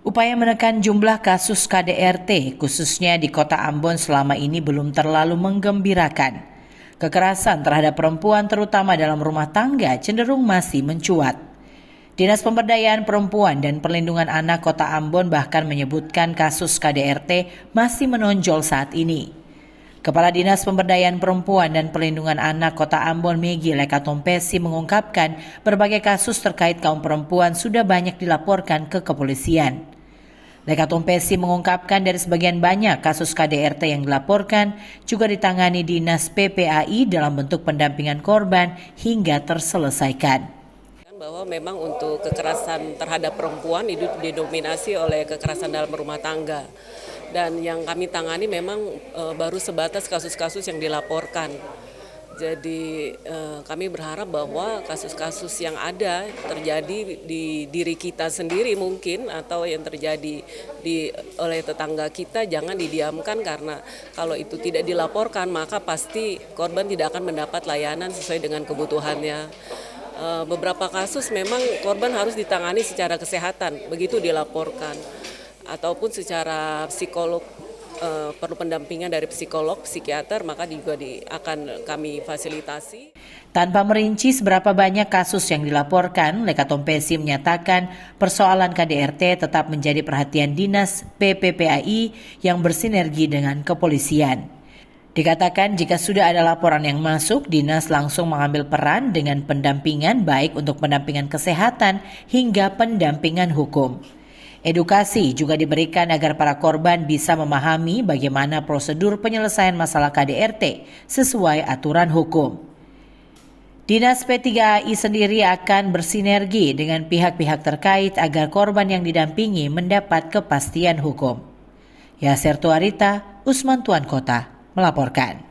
Upaya menekan jumlah kasus KDRT, khususnya di Kota Ambon selama ini belum terlalu menggembirakan. Kekerasan terhadap perempuan terutama dalam rumah tangga cenderung masih mencuat. Dinas Pemberdayaan Perempuan dan Perlindungan Anak Kota Ambon bahkan menyebutkan kasus KDRT masih menonjol saat ini. Kepala Dinas Pemberdayaan Perempuan dan Perlindungan Anak Kota Ambon Megi Lekatompesi mengungkapkan berbagai kasus terkait kaum perempuan sudah banyak dilaporkan ke kepolisian. Lekatompesi mengungkapkan dari sebagian banyak kasus KDRT yang dilaporkan juga ditangani Dinas PPAI dalam bentuk pendampingan korban hingga terselesaikan. Bahwa memang untuk kekerasan terhadap perempuan itu didominasi oleh kekerasan dalam rumah tangga. Dan yang kami tangani memang baru sebatas kasus-kasus yang dilaporkan. Jadi kami berharap bahwa kasus-kasus yang ada terjadi di diri kita sendiri mungkin atau yang terjadi oleh tetangga kita jangan didiamkan, karena kalau itu tidak dilaporkan maka pasti korban tidak akan mendapat layanan sesuai dengan kebutuhannya. Beberapa kasus memang korban harus ditangani secara kesehatan begitu dilaporkan, ataupun secara psikolog, perlu pendampingan dari psikolog, psikiater, maka juga akan kami fasilitasi. Tanpa merinci seberapa banyak kasus yang dilaporkan, Lekatompesi menyatakan persoalan KDRT tetap menjadi perhatian Dinas PPPAI yang bersinergi dengan kepolisian. Dikatakan jika sudah ada laporan yang masuk, Dinas langsung mengambil peran dengan pendampingan baik untuk pendampingan kesehatan hingga pendampingan hukum. Edukasi juga diberikan agar para korban bisa memahami bagaimana prosedur penyelesaian masalah KDRT sesuai aturan hukum. Dinas P3AI sendiri akan bersinergi dengan pihak-pihak terkait agar korban yang didampingi mendapat kepastian hukum. Yaser Tuarita, Usman Tuan Kota, melaporkan.